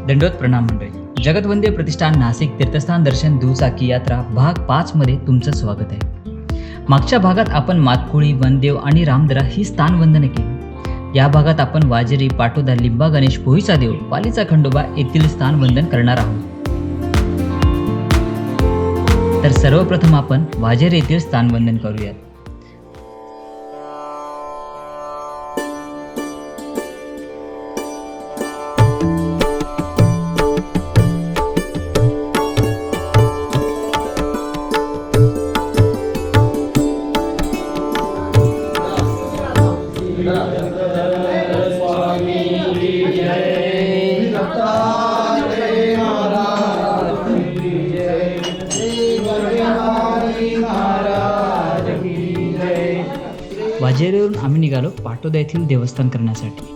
दंडोत प्रणाम मंडळी. जगतवंदे प्रतिष्ठान नाशिक तीर्थस्थान दर्शन दुचाकी यात्रा भाग 5 मध्ये तुमचं स्वागत आहे. मागच्या भागात आपण मातकुळी, वनदेव आणि रामदरा ही स्थानवंदने केली. या भागात आपण वाजेरी, पाटोदा, लिंबा गणेश, भोईचा देव, पालीचा खंडोबा येथील स्थानवंदन करणार आहोत. तर सर्वप्रथम आपण वाजेरी येथील स्थानवंदन करूयात. वाजेरीवरून आम्ही निघालो पाटोदा येथील देवस्थान करण्यासाठी.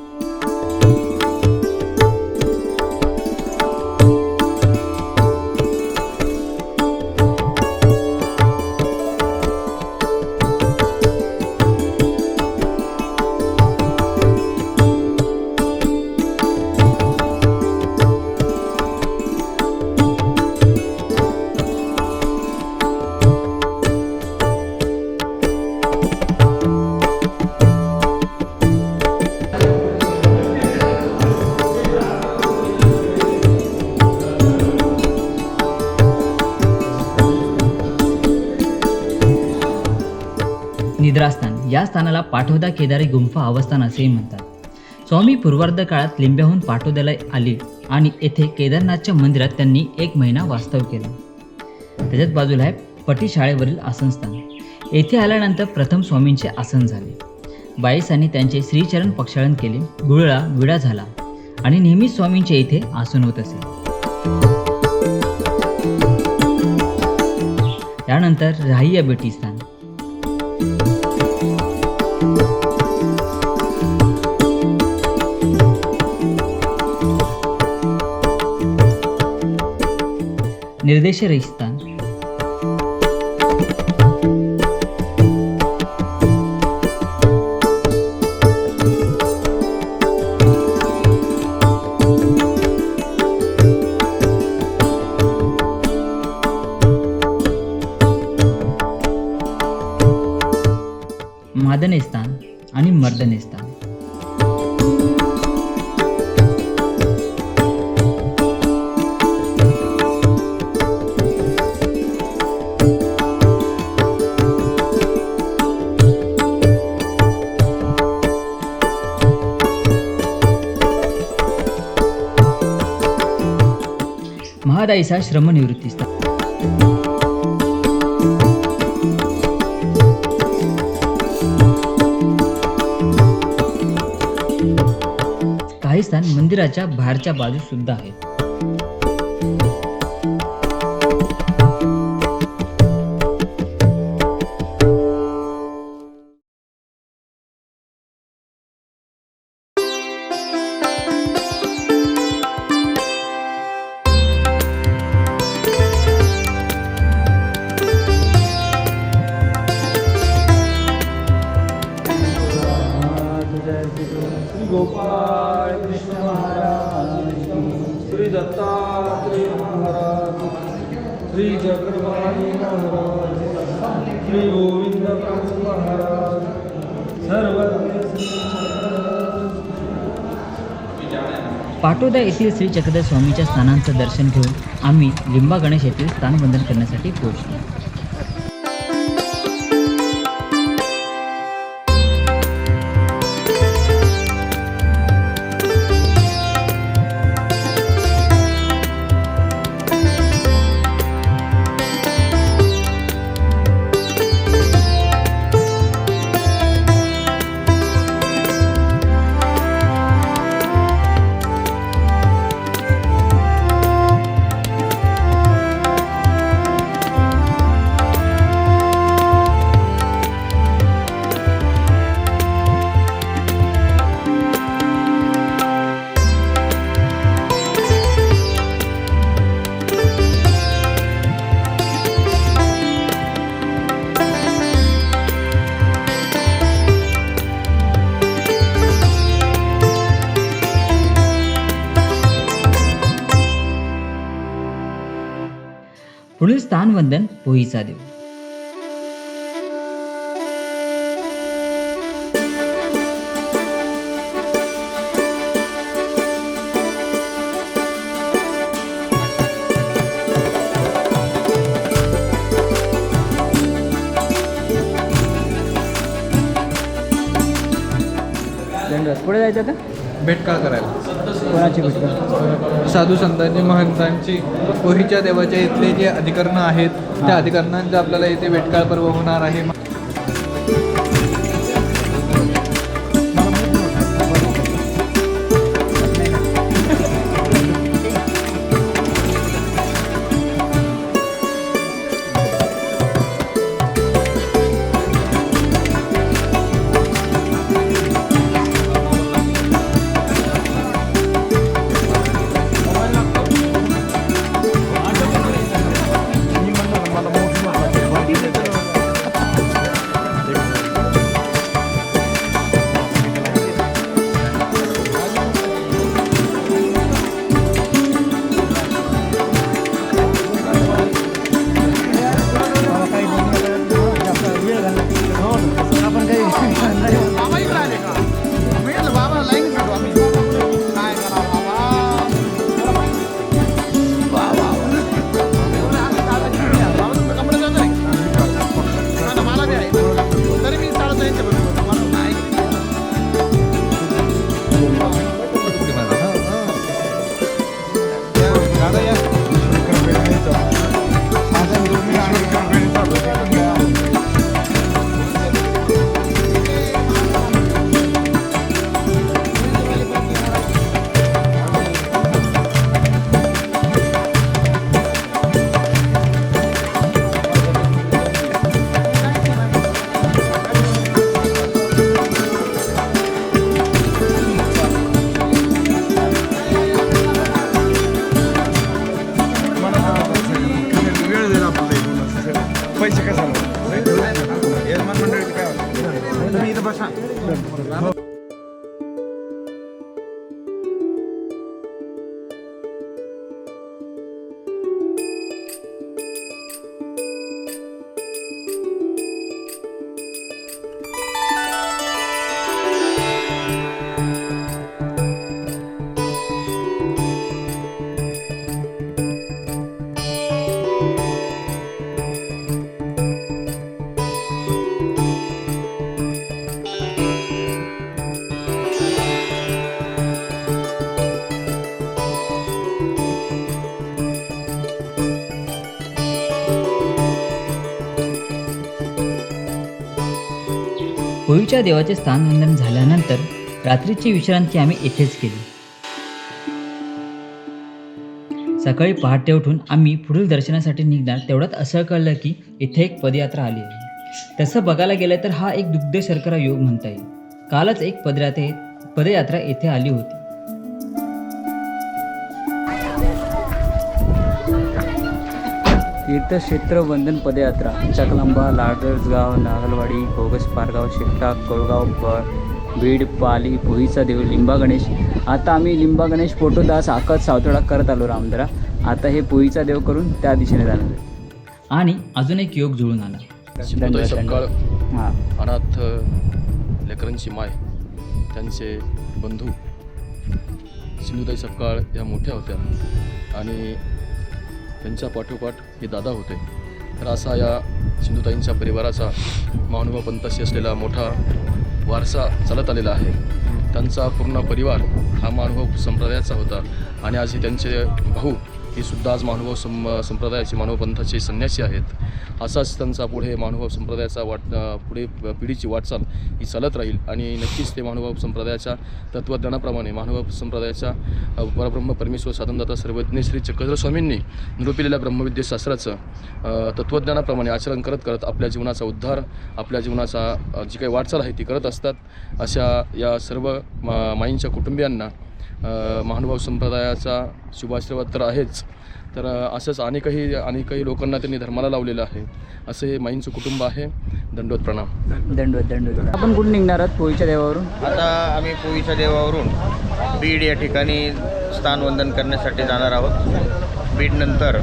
निद्रास्थान या स्थानाला पाटोदा केदारी गुंफा अवस्थान असेही म्हणतात. स्वामी पूर्वार्ध काळात लिंब्याहून पाटोद्याला आले आणि येथे केदारनाथच्या मंदिरात त्यांनी 1 महिना वास्तव्य केलं. त्याच्याच बाजूला आहे पटी शाळेवरील आसनस्थान. येथे आल्यानंतर प्रथम स्वामींचे आसन झाले. बाईसांनी त्यांचे श्रीचरण प्रक्षालन केले. गुळळा विडा झाला आणि नेहमीच स्वामींचे इथे आसन होत असे. त्यानंतर राहिया बेटी स्थान. निर्देश स्थान. मादने स्थान आणि मर्दने स्थान. महादाईचा श्रमनिवृत्ती स्थान. काही स्थान मंदिराच्या बाहेरच्या बाजूस सुद्धा आहेत. गोपाळ कृष्ण महाराज, श्री दत्तात्रेय महाराज, श्री चक्रपाणी महाराज, श्री गोविंद प्रभू महाराज, सर्वज्ञ श्री पाटोदा येथील श्री चक्रधर स्वामीच्या स्थानांचं दर्शन घेऊन आम्ही लिंबा गणेश येथील स्थानवंदन करण्यासाठी पोहोचलो. पुढील स्थानवंदन पोईचा देव. पुढे जायचं आता भेट का करायला कोणाची भेट? साधू संतांची महंतांची पोहीच्या देवाच्या इथले जे अधिकरणं आहेत त्या अधिकरणांचा आपल्याला इथे भेटकाळ पर्व होणार आहे. पैसे कसा यजमान मंडळीचे काय होतं तुम्ही इथं बसा. पोईच्या देवाचे स्थानवंदन झाल्यानंतर रात्रीची विश्रांती आम्ही येथेच केली. सकाळी पहाटे उठून आम्ही पुढील दर्शनासाठी निघणार तेवढ्यात असं कळलं की इथे एक पदयात्रा आली आहे. तसं बघायला गेलं तर हा एक दुग्ध शर्करा योग म्हणता येईल. कालच एक पदयात्रा येथे आली होती. तीर्थक्षेत्र वंदन पदयात्रा चकलांबा, लाडरसगाव, नागलवाडी, भोगस, पारगाव, शेकटा, कोळगाव, बीड, पाली, पोईचा देव, लिंबा गणेश. आता आम्ही लिंबा गणेश, पोटोदा, साखत, सावतळा करत आलो रामदरा. आता हे पोईचा देव करून त्या दिशेने जाणार आहे. आणि अजून एक योग जुळून आला. सिंधुताई सपकाळ हां, अनाथ लेकरांची माय, त्यांचे बंधू सिंधुताई सपकाळ या मोठ्या होत्या आणि त्यांच्या पाठोपाठ हे दादा होते. तर असा या सिंधुताईंच्या परिवाराचा महानुभाव पंथाशी असलेला मोठा वारसा चालत आलेला आहे. त्यांचा पूर्ण परिवार हा महानुभाव संप्रदायाचा होता आणि आज हे त्यांचे भाऊ हे सुद्धा आज महानुभाव संप्रदायाचे महानुभाव पंथाचे संन्यासी आहेत. असाच त्यांचा पुढे महानुभाव संप्रदायाचा पुढे पिढीची वाटचाल ही चालत राहील आणि नक्कीच ते महानुभाव संप्रदायाच्या तत्त्वज्ञानाप्रमाणे महानुभाव संप्रदायाच्या परब्रह्म परमेश्वर साधनदाता सर्वज्ञ श्री चक्रधर स्वामींनी निरूपिलेल्या ब्रह्मविद्येशास्त्राचं तत्त्वज्ञानाप्रमाणे आचरण करत करत आपल्या जीवनाचा उद्धार, आपल्या जीवनाचा जी काही वाटचाल आहे ती करत असतात. अशा या सर्व माईंच्या कुटुंबियांना महानुभाव संप्रदायाचा शुभाशीर्वाद तर आहेच, तर असंच अनेकही लोकांना त्यांनी धर्माला लावलेलं आहे. असं हे माईंचं कुटुंब आहे. दंडवत प्रणाम. दंडवत. आपण कुठून निघणार आहात पोईच्या देवावरून? आता आम्ही पोईच्या देवावरून बीड या ठिकाणी स्थानवंदन करण्यासाठी जाणार आहोत. बीडनंतर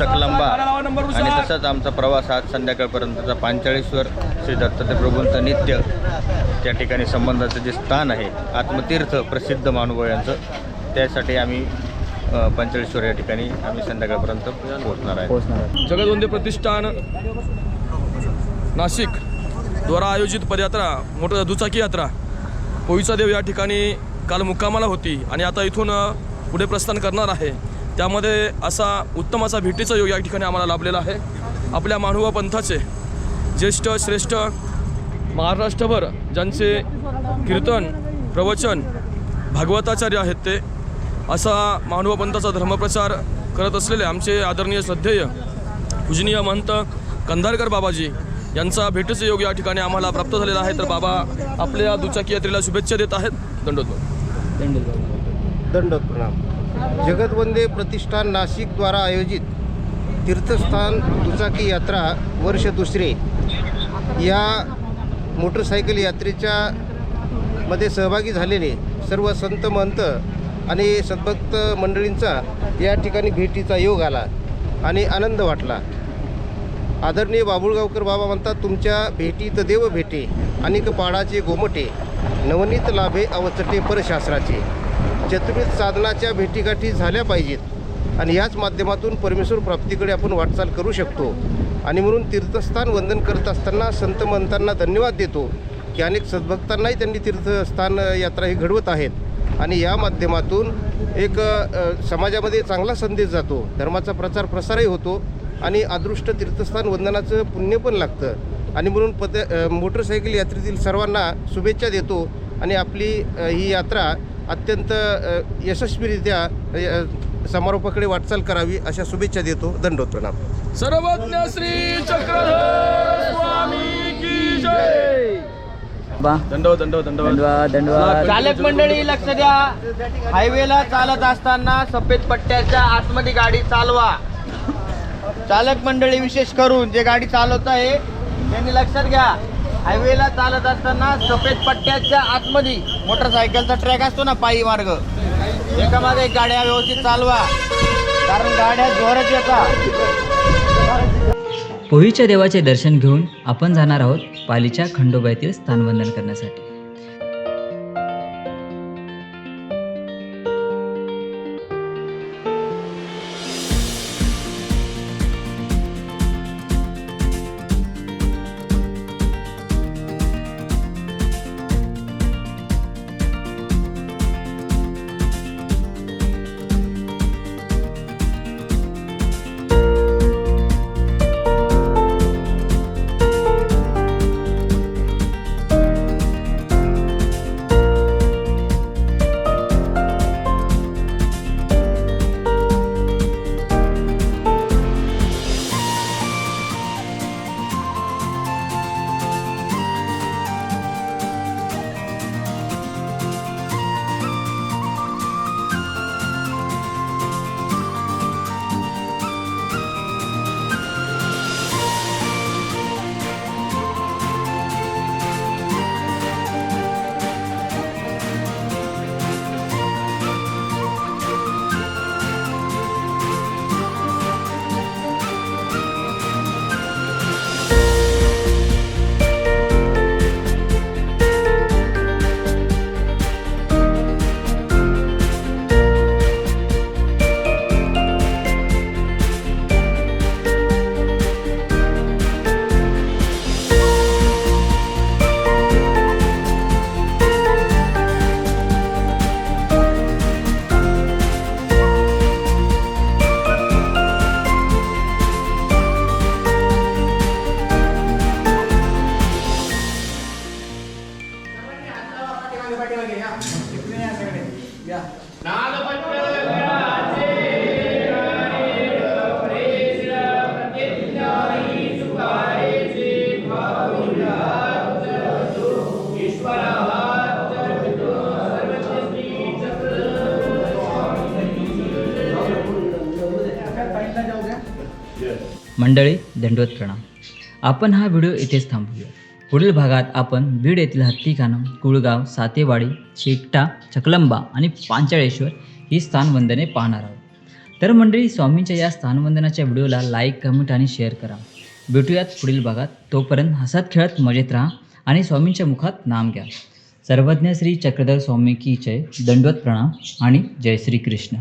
चकलंबा आणि तसंच आमचा प्रवास आज संध्याकाळपर्यंतचा पांचाळेश्वर श्री दत्तात्रय प्रभूंचं नित्य त्या ठिकाणी संबंधाचं जे स्थान आहे आत्मतीर्थ प्रसिद्ध महानुभाव यांचं, त्यासाठी आम्ही पंचाळेश्वर या ठिकाणी आम्ही संध्याकाळपर्यंत पोहोचणार आहे. जगदवंदे प्रतिष्ठान नाशिक द्वारा आयोजित पदयात्रा, मोठं दुचाकी यात्रा पोईचा देव या ठिकाणी काल मुक्कामाला होती आणि आता इथून पुढे प्रस्थान करणार आहे. त्यामध्ये असा उत्तम असा भेटीचा योग या ठिकाणी आम्हाला लाभलेला आहे. आपल्या महानुभाव पंथाचे ज्येष्ठ श्रेष्ठ महाराष्ट्रभर ज्यांचे कीर्तन प्रवचन भागवताचार्य आहेत, ते असा महानुभाव पंथाचा धर्मप्रचार करत असलेले आमचे आदरणीय श्रद्धेय पूजनीय महंत कंधारकर बाबाजी यांचा भेटीचा योग या ठिकाणी आम्हाला प्राप्त झालेला आहे. तर बाबा आपल्या दुचाकी यात्रेला शुभेच्छा देत आहेत. दंडोत प्रणाम. जगदवंदे प्रतिष्ठान नाशिकद्वारा आयोजित तीर्थस्थान दुचाकी यात्रा वर्ष दुसरे या मोटरसायकल यात्रेच्या मध्ये सहभागी झालेले सर्व संत महंत आणि सद्भक्त मंडळींचा या ठिकाणी भेटीचा योग आला आणि आनंद वाटला. आदरणीय बाबुळगावकर बाबा म्हणतात, तुमच्या भेटीत देव भेटे अनेक पाडाचे गोमटे, नवनीत लाभे अवचटे परशास्त्राचे. चतुर्विध साधनाच्या भेटीगाठी झाल्या पाहिजेत आणि याच माध्यमातून परमेश्वर प्राप्तीकडे आपण वाटचाल करू शकतो. आणि म्हणून तीर्थस्थान वंदन करत असताना संत महंतांना धन्यवाद देतो की अनेक सद्भक्तांनाही त्यांनी तीर्थस्थान यात्रा ही घडवत आहेत आणि या माध्यमातून एक समाजामध्ये चांगला संदेश जातो, धर्माचा प्रचार प्रसारही होतो आणि अदृष्ट तीर्थस्थान वंदनाचं पुण्य पण लागतं. आणि म्हणून मोटरसायकल यात्रेतील सर्वांना शुभेच्छा देतो आणि आपली ही यात्रा अत्यंत यशस्वीरित्या समारोपाकडे वाटचाल करावी अशा शुभेच्छा देतो. दंडोत प्रणाम. सर्वज्ञ श्री चक्रधर स्वामी की जय. दंडवत. चालक मंडळी लक्ष द्या, हायवेला चालत असताना सफेद पट्ट्याच्या आतमध्ये गाडी चालवा. चालक मंडळी विशेष करून जे गाडी चालवत आहे त्यांनी लक्षात घ्या, हायवेला चालत असताना सफेद पट्ट्याच्या आतमध्ये मोटरसायकलचा ट्रॅक असतो ना, पायी मार्ग, एकामागे एक गाड्या व्यवस्थित चालवा, कारण गाड्या जोरात येतात. पोईच्या देवाचे दर्शन घेऊन आपण जाणार आहोत पालीच्या खंडोबा येथील स्थानवंदन करण्यासाठी. मंडळी दंडवत प्रणाम. आपण हा व्हिडिओ इथेच थांबवूया. पुढील भागात आपण बीड येथील हत्तीखाना, कुळगाव, सातेवाडी, शेकटा, चकलंबा आणि पांचाळेश्वर ही स्थानवंदने पाहणार आहोत। तर मंडळी, स्वामींच्या या स्थानवंदनाच्या व्हिडिओला लाईक, कमेंट आणि शेअर करा। भेटूयात पुढील भागात। तोपर्यंत हसत खेळत मजेत राहा आणि स्वामींच्या मुखात नाम घ्या। सर्वज्ञ श्री चक्रधर स्वामी की जय। दंडवत प्रणाम आणि जय श्री कृष्ण।